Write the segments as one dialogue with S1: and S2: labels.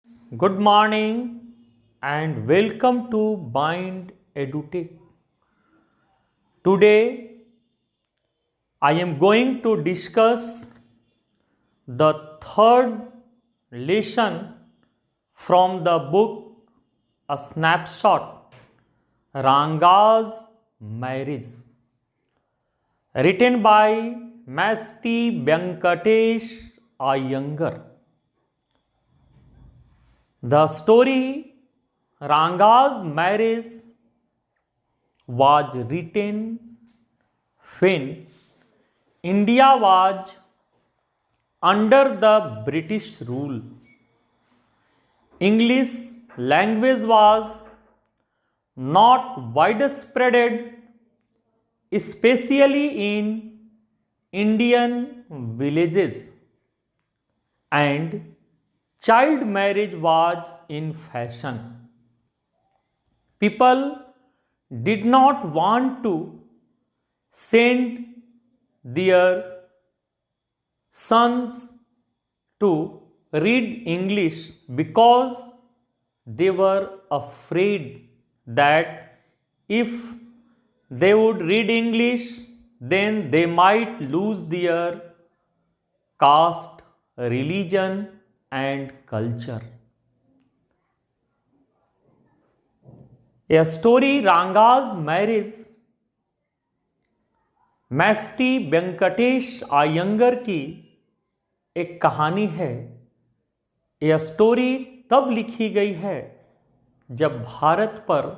S1: Good morning and welcome to Bind EduTech. Today I am going to discuss the third lesson from the book A Snapshot, Ranga's Marriage, written by Master Venkatesh Iyengar. The story Ranga's marriage was written when India was under the British rule. English language was not widespread, especially in Indian villages, and child marriage was in fashion. People did not want to send their sons to read English because they were afraid that if they would read English, then they might lose their caste, religion, and culture. A story Ranga's marriage मैस्टी Venkatesh Iyengar की एक कहानी है। यह story तब लिखी गई है जब भारत पर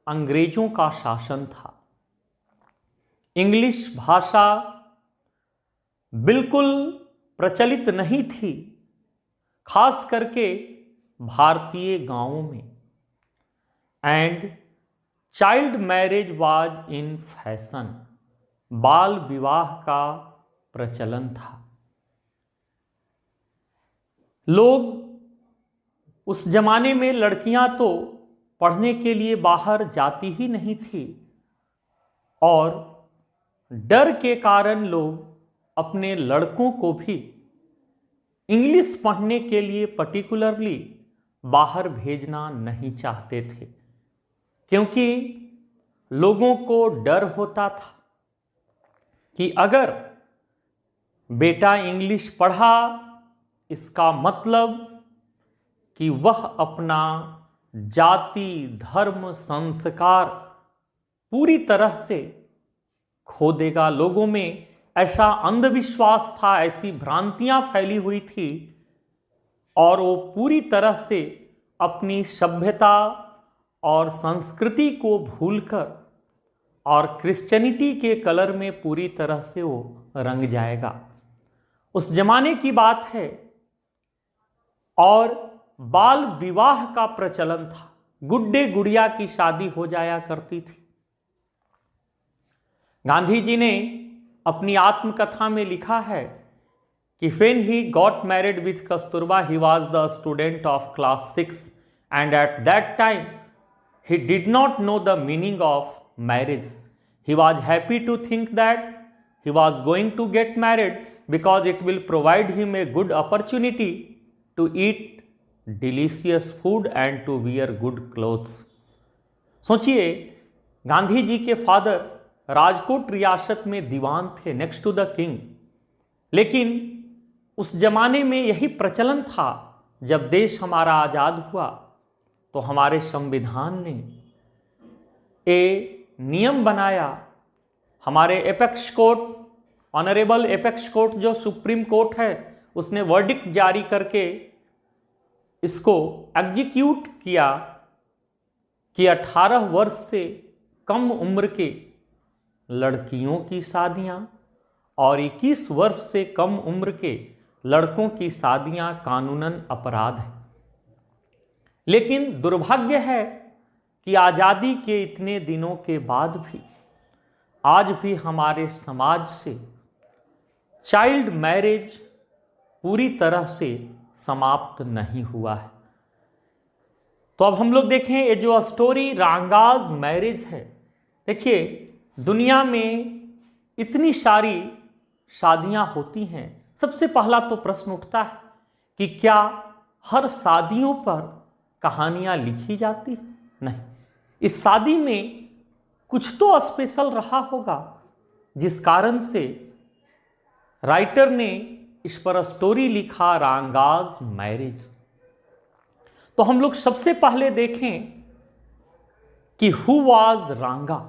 S1: अंग्रेजों का शासन था। इंग्लिश भाषा बिल्कुल प्रचलित नहीं थी, खास करके भारतीय गांवों में, and child marriage was in fashion. बाल विवाह का प्रचलन था। लोग उस जमाने में लड़कियां तो पढ़ने के लिए बाहर जाती ही नहीं थी और डर के कारण लोग अपने लड़कों को भी इंग्लिश पढ़ने के लिए पर्टिकुलरली बाहर भेजना नहीं चाहते थे, क्योंकि लोगों को डर होता था कि अगर बेटा इंग्लिश पढ़ा, इसका मतलब कि वह अपना जाति, धर्म, संस्कार पूरी तरह से खो देगा। लोगों में ऐसा अंधविश्वास था, ऐसी भ्रांतियां फैली हुई थी और वो पूरी तरह से अपनी सभ्यता और संस्कृति को भूलकर और क्रिश्चियनिटी के कलर में पूरी तरह से वो रंग जाएगा। उस जमाने की बात है और बाल विवाह का प्रचलन था। गुड्डे गुड़िया की शादी हो जाया करती थी। गांधी जी ने अपनी आत्मकथा में लिखा है कि when he got married with Kasturba, he was the student of class 6 and at that time he did not know the meaning of marriage. He was happy to think that he was going to get married because it will provide him a good opportunity to eat delicious food and to wear good clothes. सोचिए, गांधी जी के father Rajkot रियासत में दीवान थे, next to the king, लेकिन उस जमाने में यही प्रचलन था। जब देश हमारा आज़ाद हुआ तो हमारे संविधान ने एक नियम बनाया। हमारे apex court, honourable apex court जो सुप्रीम कोर्ट है, उसने वर्डिक्ट जारी करके इसको एग्जीक्यूट किया कि 18 वर्ष से कम उम्र के लड़कियों की शादियां और 21 वर्ष से कम उम्र के लड़कों की शादियां कानूनन अपराध है। लेकिन दुर्भाग्य है कि आज़ादी के इतने दिनों के बाद भी आज भी हमारे समाज से चाइल्ड मैरिज पूरी तरह से समाप्त नहीं हुआ है। तो अब हम लोग देखें, ये जो स्टोरी रांगाज मैरिज है, देखिए दुनिया में इतनी सारी शादियां होती हैं। सबसे पहला तो प्रश्न उठता है कि क्या हर शादियों पर कहानियां लिखी जाती? नहीं, इस शादी में कुछ तो स्पेशल रहा होगा जिस कारण से राइटर ने इस पर स्टोरी लिखा, रांगाज मैरिज। तो हम लोग सबसे पहले देखें कि हु वाज रांगा।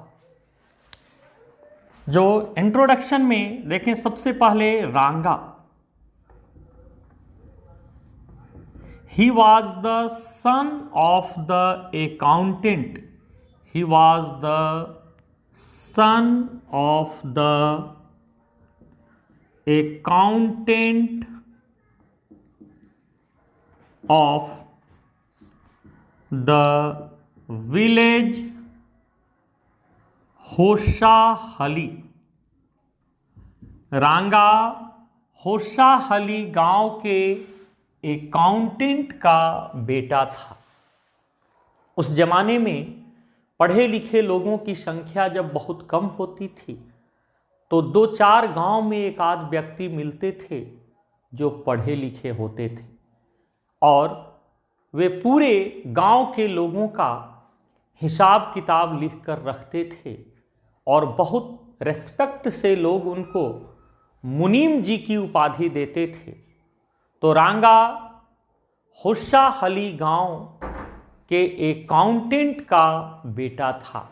S1: जो इंट्रोडक्शन में देखें सबसे पहले Ranga, he was the son of the accountant, he was the son of the accountant of the village Hosahalli. Ranga Hosahalli गांव के अकाउंटेंट का बेटा था। उस जमाने में पढ़े लिखे लोगों की संख्या जब बहुत कम होती थी तो 2-4 गांव में एक आध व्यक्ति मिलते थे जो पढ़े लिखे होते थे और वे पूरे गांव के लोगों का हिसाब किताब लिख कर रखते थे और बहुत रेस्पेक्ट से लोग उनको मुनीम जी की उपाधि देते थे। तो रांगा होशाहली गांव के अकाउंटेंट का बेटा था।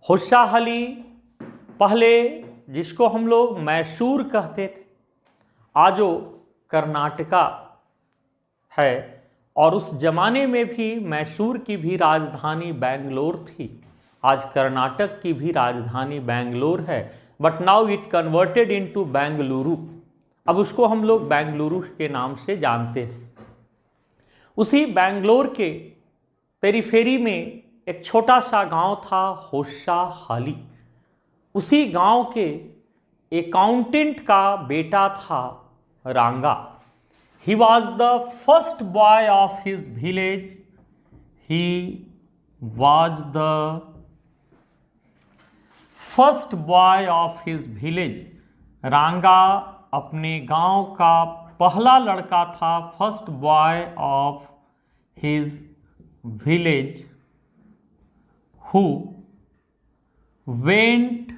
S1: होशाहली पहले जिसको हम लोग मैसूर कहते थे, आज वो कर्नाटका है, और उस जमाने में भी मैसूर की भी राजधानी बेंगलोर थी। आज कर्नाटक की भी राजधानी बेंगलोर है, but now it converted into Bengaluru. अब उसको हम लोग बेंगलुरु के नाम से जानते हैं। उसी बेंगलोर के पेरीफेरी में एक छोटा सा गांव था होशाहली। उसी गांव के अकाउंटेंट का बेटा था रांगा। He was the first boy of his village. He was the first boy of his village. रांगा अपने गांव का पहला लड़का था, first boy of his village, who went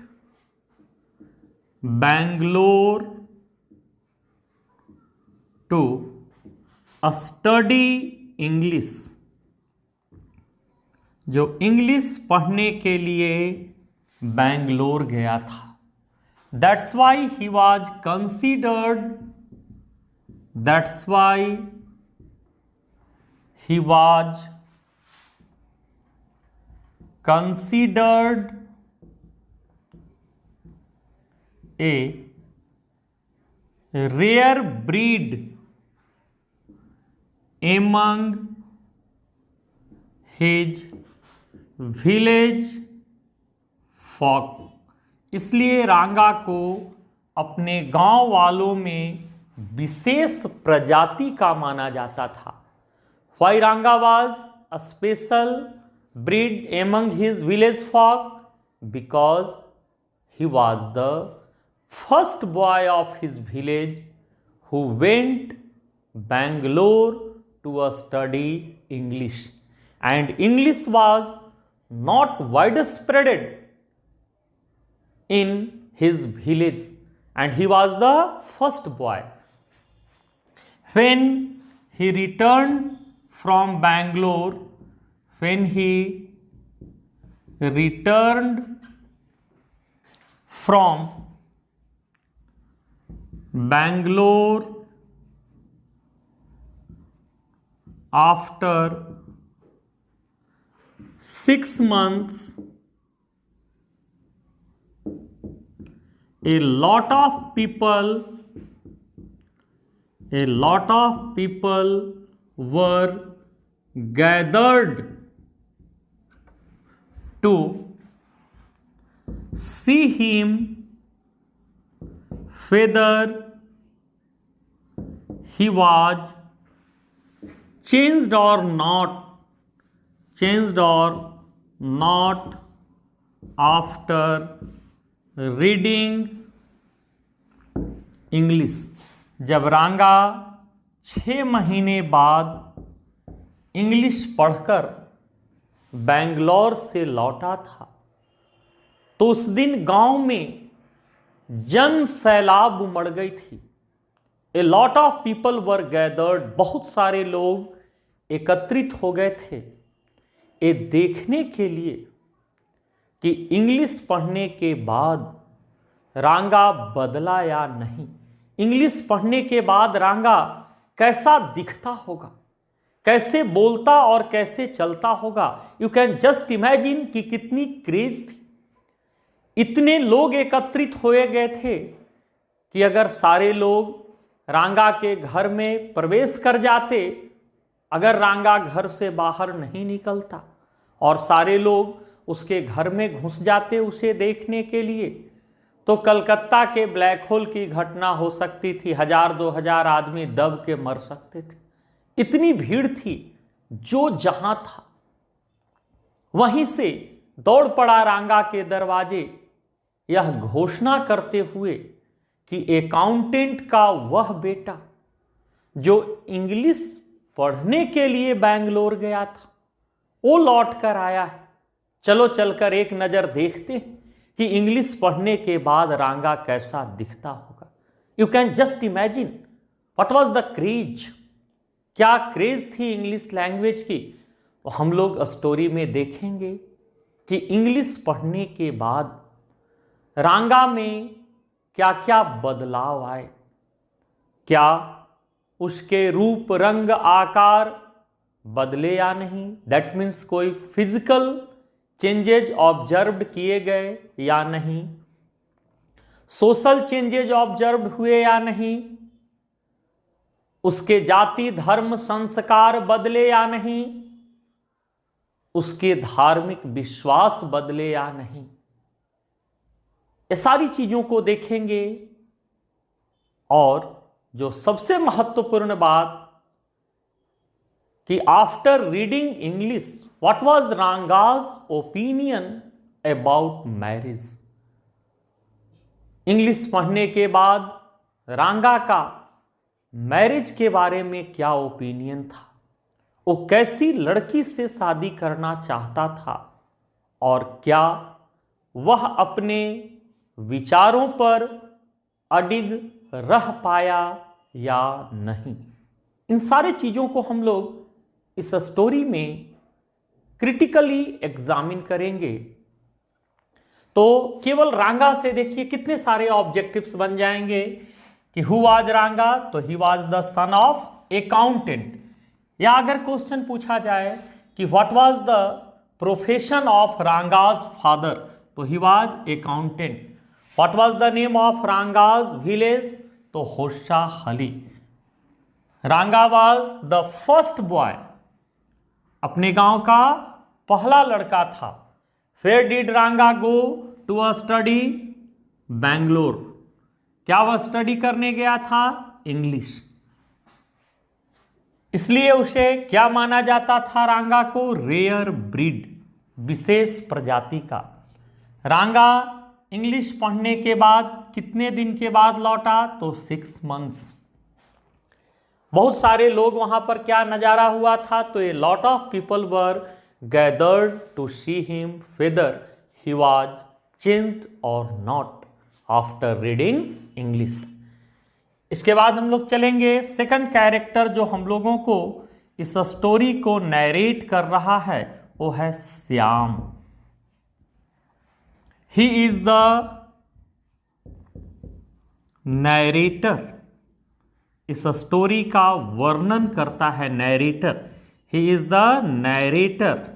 S1: Bangalore to study English, जो इंग्लिश पढ़ने के लिए बेंगलोर गया था। That's why he was considered, that's why he was considered a rare breed among his village folk। इसलिए रांगा को अपने गांव वालों में विशेष प्रजाति का माना जाता था। Why Ranga was a special breed among his village folk? Because he was the first boy of his village who went Bangalore to study English, and English was not widespread in his village, and he was the first boy. When he returned from Bangalore, when he returned from Bangalore after 6 months, a lot of people were gathered to see him whether he was changed or not after reading English। जब रांगा 6 महीने बाद English पढ़कर बेंगलोर से लौटा था तो उस दिन गांव में जन सैलाब उमड़ गई थी। ए lot of people were gathered, बहुत सारे लोग एकत्रित हो गए थे ये देखने के लिए कि इंग्लिश पढ़ने के बाद रांगा बदला या नहीं, इंग्लिश पढ़ने के बाद रांगा कैसा दिखता होगा, कैसे बोलता और कैसे चलता होगा। यू कैन जस्ट इमेजिन कि कितनी क्रेज थी। इतने लोग एकत्रित हुए गए थे कि अगर सारे लोग रांगा के घर में प्रवेश कर जाते, अगर रांगा घर से बाहर नहीं निकलता और सारे लोग उसके घर में घुस जाते उसे देखने के लिए, तो कलकत्ता के ब्लैक होल की घटना हो सकती थी। 1000-2000 आदमी दब के मर सकते थे। इतनी भीड़ थी। जो जहां था वहीं से दौड़ पड़ा रांगा के दरवाजे, यह घोषणा करते हुए कि अकाउंटेंट का वह बेटा जो इंग्लिश पढ़ने के लिए बेंगलोर गया था वो लौट कर आया है। चलो चलकर एक नज़र देखते हैं कि इंग्लिश पढ़ने के बाद रांगा कैसा दिखता होगा। You can just imagine what was the craze, क्या क्रेज थी इंग्लिश लैंग्वेज की। तो हम लोग स्टोरी में देखेंगे कि इंग्लिश पढ़ने के बाद रांगा में क्या क्या बदलाव आए, क्या उसके रूप रंग आकार बदले या नहीं, दैट मीन्स कोई फिजिकल चेंजेज ऑब्जर्व्ड किए गए या नहीं, सोशल चेंजेज ऑब्जर्व्ड हुए या नहीं, उसके जाति धर्म संस्कार बदले या नहीं, उसके धार्मिक विश्वास बदले या नहीं। ये सारी चीजों को देखेंगे। और जो सबसे महत्वपूर्ण बात कि after reading English what was Ranga's opinion about marriage, English पढ़ने के बाद रांगा का मैरिज के बारे में क्या ओपिनियन था, वो कैसी लड़की से शादी करना चाहता था और क्या वह अपने विचारों पर अडिग रह पाया या नहीं। इन सारी चीज़ों को हम लोग इस स्टोरी में क्रिटिकली एग्जामिन करेंगे। तो केवल रांगा से देखिए कितने सारे ऑब्जेक्टिव्स बन जाएंगे कि हु वाज रांगा, तो he was the son of accountant. या अगर क्वेश्चन पूछा जाए कि what was the profession of Ranga's father, तो he was accountant. What was the name of Ranga's village, तो होशा हली। रांगा वाज द फर्स्ट बॉय, अपने गांव का पहला लड़का था। Where did Ranga go to a study, Bangalore. क्या वह स्टडी करने गया था, इंग्लिश। इसलिए उसे क्या माना जाता था रांगा को, रेयर ब्रीड, विशेष प्रजाति का। रांगा इंग्लिश पढ़ने के बाद कितने दिन के बाद लौटा, तो 6 मंथ्स। बहुत सारे लोग वहां पर क्या नजारा हुआ था, तो a lot of people were gathered to see him whether he was changed or not after reading English. इसके बाद हम लोग चलेंगे सेकंड कैरेक्टर जो हम लोगों को इस स्टोरी को नैरेट कर रहा है वो है Shyam. He is the narrator, इस स्टोरी का वर्णन करता है narrator. He is the narrator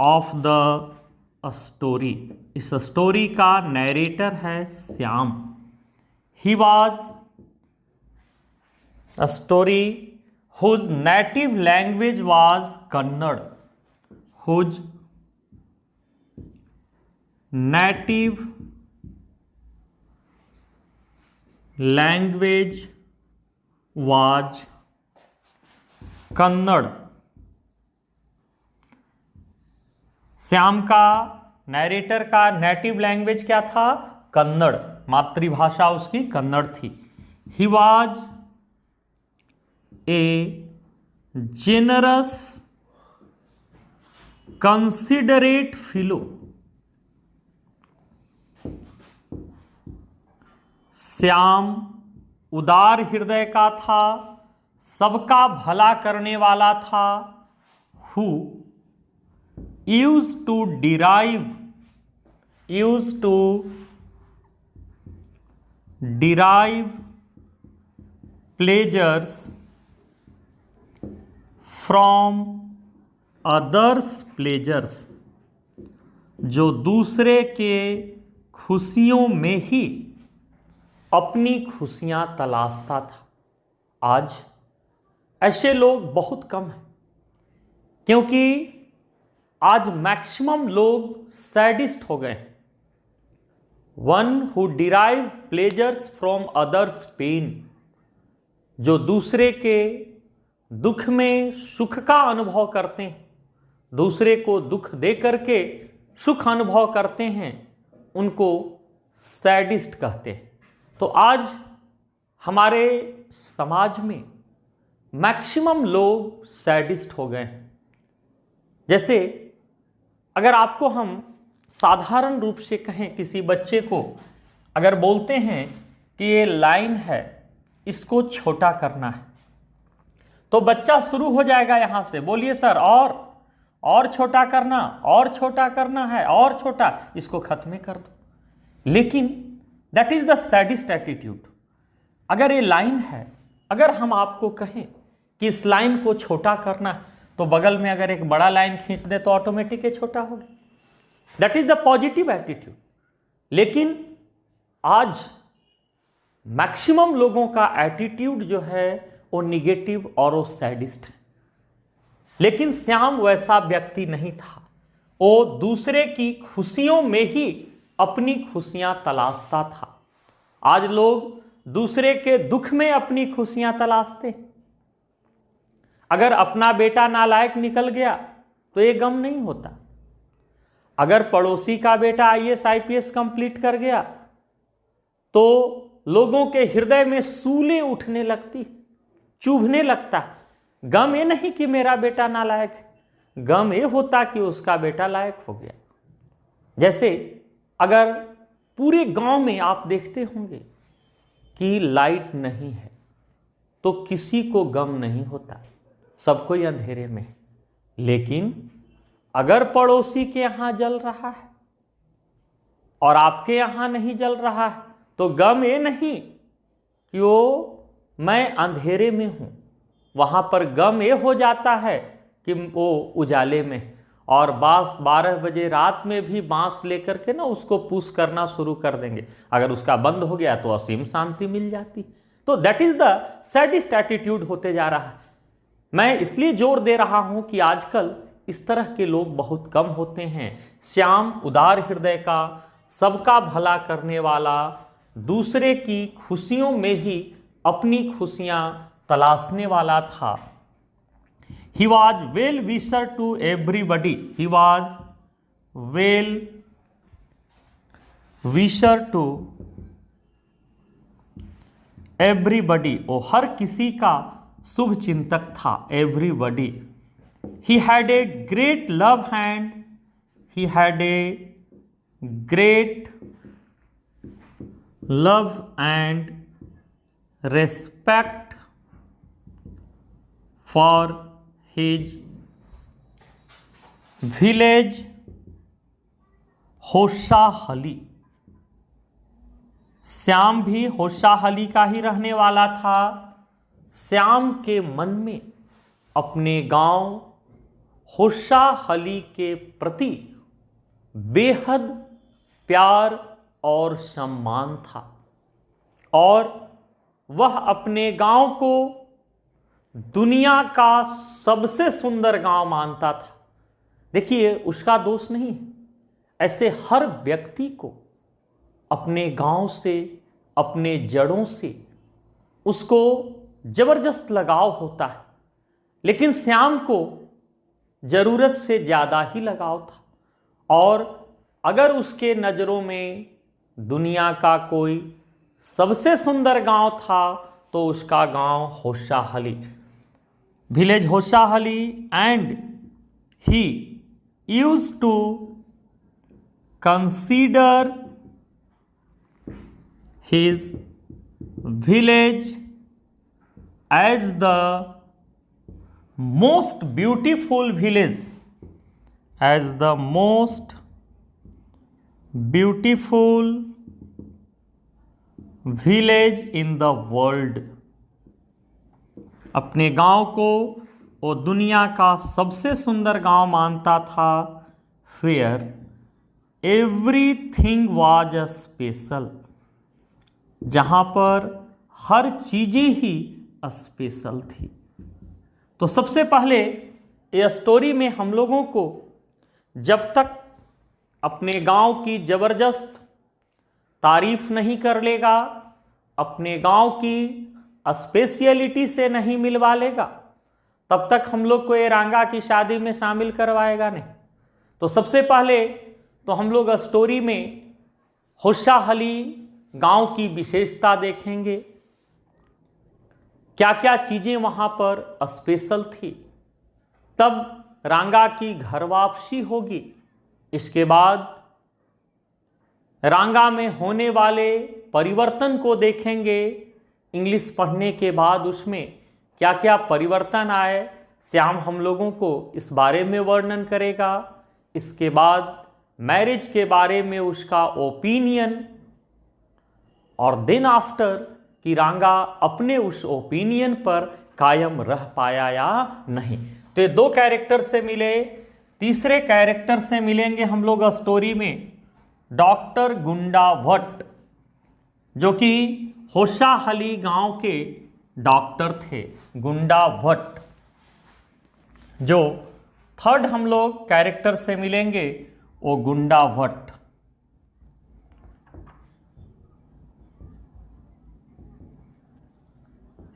S1: of the story, इस स्टोरी का नैरेटर है Shyam. He was a story whose native language was Kannada, whose native language was Kannada. Shyam का नैरेटर का नेटिव लैंग्वेज क्या था, कन्नड़, मातृभाषा उसकी कन्नड़ थी। He was a generous considerate fellow. Shyam उदार हृदय का था, सबका भला करने वाला था। Who used to derive pleasures from others pleasures, जो दूसरे के खुशियों में ही अपनी खुशियां तलाशता था। आज ऐसे लोग बहुत कम हैं, क्योंकि आज मैक्सिमम लोग सैडिस्ट हो गए। One who derive pleasures from others pain, जो दूसरे के दुख में सुख का अनुभव करते हैं, दूसरे को दुख दे करके सुख अनुभव करते हैं, उनको सैडिस्ट कहते हैं। तो आज हमारे समाज में मैक्सिमम लोग सैडिस्ट हो गए हैं। जैसे अगर आपको हम साधारण रूप से कहें, किसी बच्चे को अगर बोलते हैं कि ये लाइन है, इसको छोटा करना है, तो बच्चा शुरू हो जाएगा यहां से, बोलिए सर और छोटा करना, और छोटा करना है, और छोटा, इसको खत्म कर दो। लेकिन that is the sadist attitude. अगर ये लाइन है, अगर हम आपको कहें कि इस लाइन को छोटा करना है, तो बगल में अगर एक बड़ा लाइन खींच दे तो ऑटोमेटिक ये छोटा हो गया। That is the positive attitude. लेकिन आज मैक्सिमम लोगों का एटीट्यूड जो है वो निगेटिव और वो सैडिस्ट है। लेकिन श्याम वैसा व्यक्ति नहीं था, वो दूसरे की खुशियों में ही अपनी खुशियां तलाशता था। आज लोग दूसरे के दुख में अपनी खुशियां तलाशते हैं। अगर अपना बेटा नालायक निकल गया तो ये गम नहीं होता। अगर पड़ोसी का बेटा आईएएस आईपीएस कंप्लीट कर गया तो लोगों के हृदय में सूलें उठने लगती, चुभने लगता। गम ये नहीं कि मेरा बेटा नालायक है, गम ये होता कि उसका बेटा लायक हो गया। जैसे अगर पूरे गांव में आप देखते होंगे कि लाइट नहीं है तो किसी को गम नहीं होता, सबको ही अंधेरे में। लेकिन अगर पड़ोसी के यहां जल रहा है और आपके यहां नहीं जल रहा है तो गम ये नहीं कि वो मैं अंधेरे में हूं, वहां पर गम ये हो जाता है कि वो उजाले में। और 12 बजे रात में भी बांस लेकर के ना उसको पुश करना शुरू कर देंगे। अगर उसका बंद हो गया तो असीम शांति मिल जाती। तो that is the sadist attitude होते जा रहा है। मैं इसलिए जोर दे रहा हूं कि आजकल इस तरह के लोग बहुत कम होते हैं। श्याम उदार हृदय का, सबका भला करने वाला, दूसरे की खुशियों में ही अपनी खुशियां तलाशने वाला था। He was well wisher to everybody. He was well wisher to everybody. वो हर किसी का शुभ चिंतक था। Everybody. He had a great love and he had a great love and respect for his village होशाहली। Shyam भी होशाहली का ही रहने वाला था। श्याम के मन में अपने गांव होशाहली के प्रति बेहद प्यार और सम्मान था और वह अपने गांव को दुनिया का सबसे सुंदर गांव मानता था। देखिए, उसका दोष नहीं है। ऐसे हर व्यक्ति को अपने गांव से, अपने जड़ों से उसको जबरदस्त लगाव होता है। लेकिन श्याम को जरूरत से ज़्यादा ही लगाव था और अगर उसके नज़रों में दुनिया का कोई सबसे सुंदर गांव था तो उसका गांव होशाहली। village Hoshahali, and he used to consider his village as the most beautiful village, as the most beautiful village in the world। अपने गांव को वो दुनिया का सबसे सुंदर गांव मानता था। Where everything was special, जहां पर हर चीजें ही स्पेशल थी। तो सबसे पहले ये स्टोरी में हम लोगों को जब तक अपने गांव की जबरदस्त तारीफ नहीं कर लेगा, अपने गांव की स्पेशलिटी से नहीं मिलवा लेगा, तब तक हम लोग को ये रांगा की शादी में शामिल करवाएगा नहीं। तो सबसे पहले तो हम लोग स्टोरी में होशाहली गांव की विशेषता देखेंगे, क्या क्या चीजें वहां पर स्पेशल थी। तब रांगा की घर वापसी होगी। इसके बाद रांगा में होने वाले परिवर्तन को देखेंगे। इंग्लिश पढ़ने के बाद उसमें क्या क्या परिवर्तन आए, श्याम हम लोगों को इस बारे में वर्णन करेगा। इसके बाद मैरिज के बारे में उसका ओपिनियन, और देन आफ्टर कि रांगा अपने उस ओपिनियन पर कायम रह पाया या नहीं। तो ये दो कैरेक्टर से मिले। तीसरे कैरेक्टर से मिलेंगे हम लोग स्टोरी में डॉक्टर गुंडा भट्ट, जो कि होशाहली गांव के डॉक्टर थे। गुंडा भट्ट। जो थर्ड हम लोग कैरेक्टर से मिलेंगे वो गुंडा Bhatt.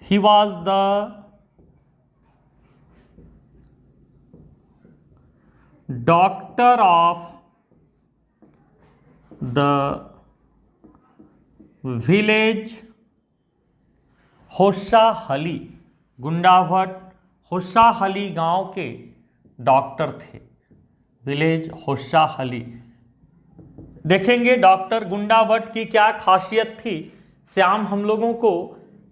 S1: He was the doctor of the village होशाहली। गुंडा भट्ट होशाहली गांव के डॉक्टर थे। विलेज होशाहली। देखेंगे डॉक्टर गुंडा भट्ट की क्या खासियत थी। श्याम हम लोगों को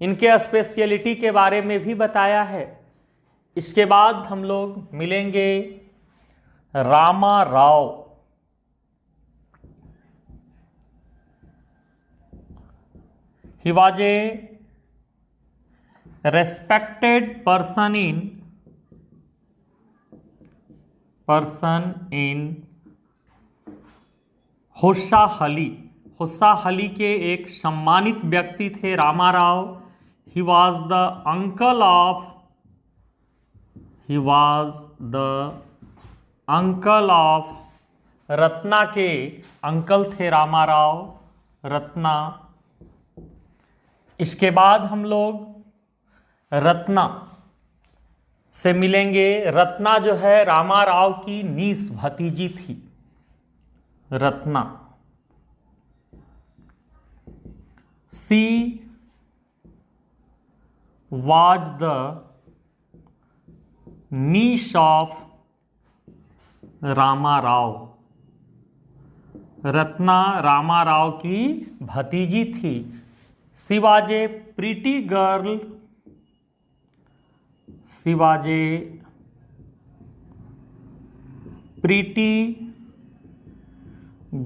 S1: इनके स्पेशलिटी के बारे में भी बताया है। इसके बाद हम लोग मिलेंगे Rama Rao. He was a respected person in Hosahalli. Hosahalli के एक सम्मानित व्यक्ति थे Rama Rao. He was the uncle of Ratna के अंकल थे रामा राव, रत्ना। इसके बाद हम लोग रत्ना से मिलेंगे। रत्ना जो है रामा राव की नीस भतीजी थी। Ratna. She was the niece of Rama Rao. Ratna Rama Rao की भतीजी थी। She was a pretty girl. She was a pretty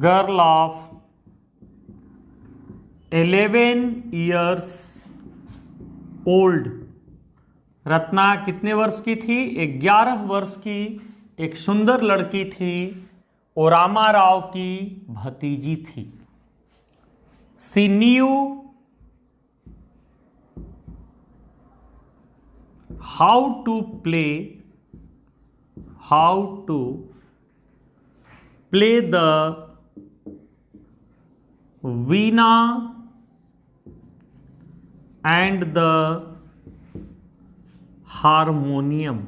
S1: girl of 11 years old। Ratna कितने वर्ष की थी? 11 वर्ष की एक सुंदर लड़की थी। और रामा राव की भतीजी थी। She knew how to play the veena and the harmonium.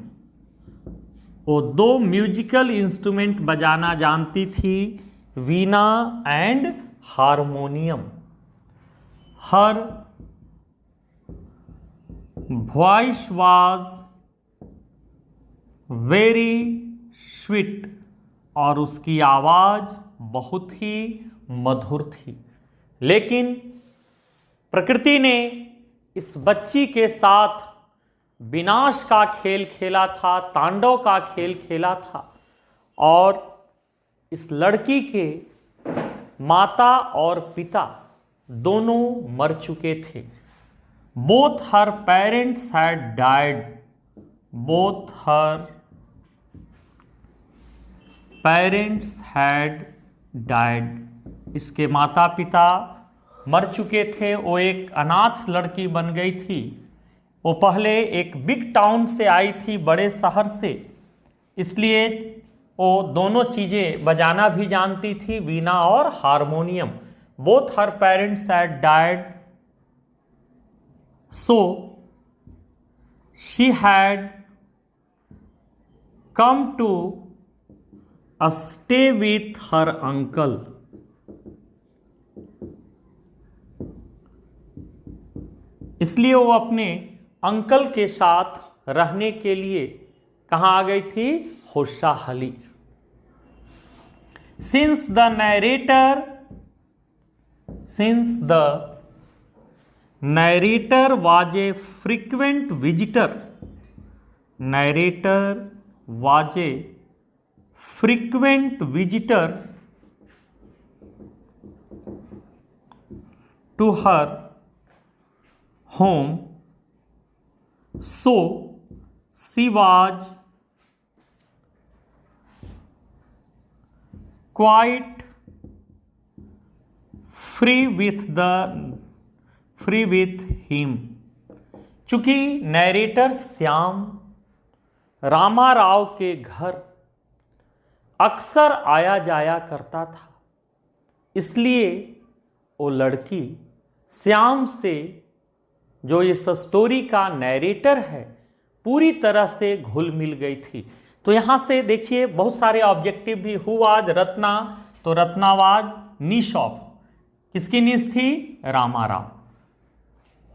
S1: वो दो म्यूजिकल इंस्ट्रूमेंट बजाना जानती थी, वीणा एंड हारमोनियम। हर वॉइस वाज वेरी स्वीट, और उसकी आवाज बहुत ही मधुर थी। लेकिन प्रकृति ने इस बच्ची के साथ विनाश का खेल खेला था, तांडव का खेल खेला था, और इस लड़की के माता और पिता दोनों मर चुके थे। Both her parents had died, both her parents had died. इसके माता पिता मर चुके थे। वो एक अनाथ लड़की बन गई थी। वो पहले एक बिग टाउन से आई थी, बड़े शहर से, इसलिए वो दोनों चीज़ें बजाना भी जानती थी, वीणा और harmonium. Both her parents had died, so she had come to stay with her uncle. इसलिए वो अपने अंकल के साथ रहने के लिए कहाँ आ गई थी? खुशहाली। Since the narrator was a frequent visitor, to her home, so she was quite free with him। चूंकि नैरेटर श्याम रामा राव के घर अक्सर आया जाया करता था, इसलिए वो लड़की श्याम से, जो इस स्टोरी का नैरेटर है, पूरी तरह से घुल मिल गई थी। तो यहाँ से देखिए बहुत सारे ऑब्जेक्टिव भी। हु वाज रत्ना, तो रत्ना वाज निश ऑफ, किसकी निश थी? Rama Rao.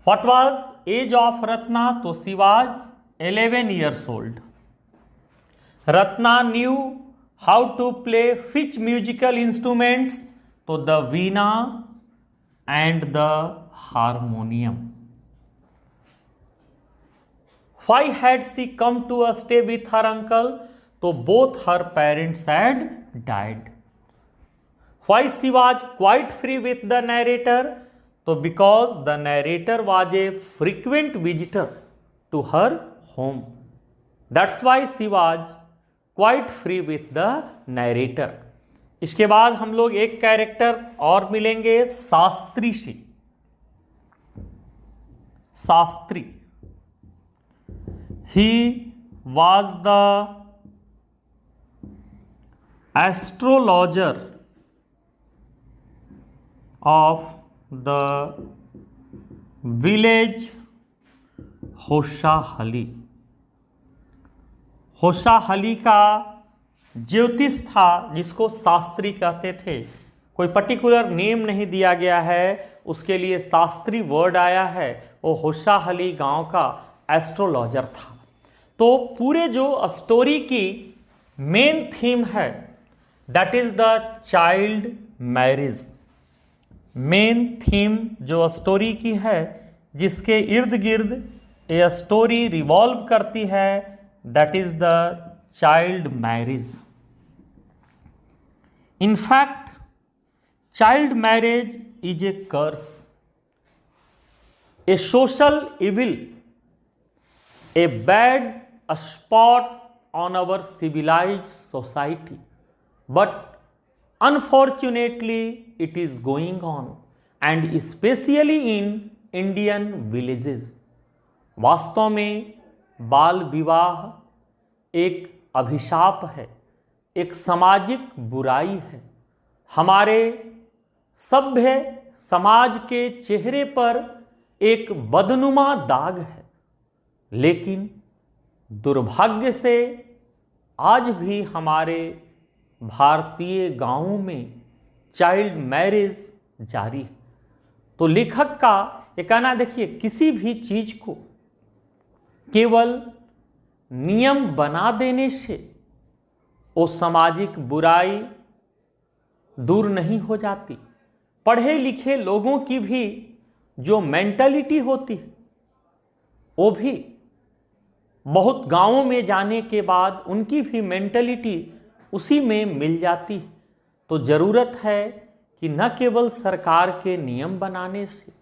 S1: What was age of Ratna, तो she was 11 years old। Ratna knew how to play which musical instruments, तो the veena and the harmonium. Why had she come to stay with her uncle? तो both her parents had died। Why she was quite free with the narrator? तो because the narrator was a frequent visitor to her home, that's why she was quite free with the narrator। इसके बाद हम लोग एक character और मिलेंगे, शास्त्री से। Shastri, he was the astrologer of the village होशाहली। होशाहली का ज्योतिष था, जिसको शास्त्री कहते थे। कोई पर्टिकुलर नेम नहीं दिया गया है, उसके लिए शास्त्री वर्ड आया है। वो होशाहली गांव का एस्ट्रोलॉजर था। तो पूरे जो स्टोरी की मेन थीम है, that is the child marriage. Main theme जो स्टोरी की है, जिसके इर्द गिर्द ये स्टोरी रिवॉल्व करती है, that is the child marriage. In fact child marriage is a curse, a social evil, a bad spot on our civilized society, but unfortunately it is going on, and especially in Indian villages। वास्तव में बाल विवाह एक अभिशाप है, एक सामाजिक बुराई है। हमारे सभ्य समाज के चेहरे पर एक बदनुमा दाग है। लेकिन दुर्भाग्य से आज भी हमारे भारतीय गांवों में चाइल्ड मैरिज जारी है। तो लेखक का ये कहना, देखिए, किसी भी चीज को केवल नियम बना देने से वो सामाजिक बुराई दूर नहीं हो जाती। पढ़े लिखे लोगों की भी जो मेंटालिटी होती है वो भी बहुत गांवों में जाने के बाद उनकी भी मेंटालिटी उसी में मिल जाती है। तो ज़रूरत है कि न केवल सरकार के नियम बनाने से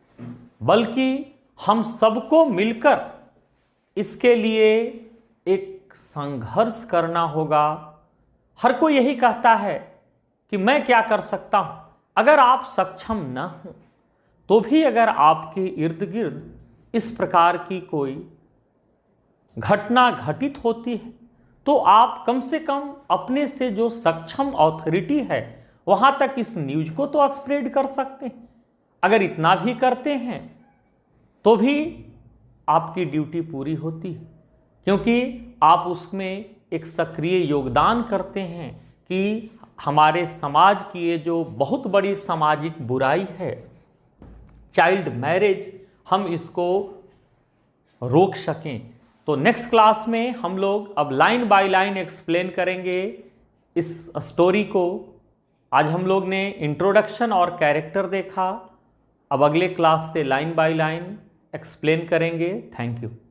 S1: बल्कि हम सबको मिलकर इसके लिए एक संघर्ष करना होगा। हर कोई यही कहता है कि मैं क्या कर सकता हूं। अगर आप सक्षम न हो तो भी अगर आपके इर्द गिर्द इस प्रकार की कोई घटना घटित होती है तो आप कम से कम अपने से जो सक्षम अथॉरिटी है वहां तक इस न्यूज को तो स्प्रेड कर सकते हैं। अगर इतना भी करते हैं तो भी आपकी ड्यूटी पूरी होती है, क्योंकि आप उसमें एक सक्रिय योगदान करते हैं कि हमारे समाज की ये जो बहुत बड़ी सामाजिक बुराई है चाइल्ड मैरिज, हम इसको रोक सकें। तो नेक्स्ट क्लास में हम लोग अब लाइन बाय लाइन एक्सप्लेन करेंगे इस स्टोरी को। आज हम लोग ने इंट्रोडक्शन और कैरेक्टर देखा, अब अगले क्लास से लाइन बाय लाइन एक्सप्लेन करेंगे। Thank you.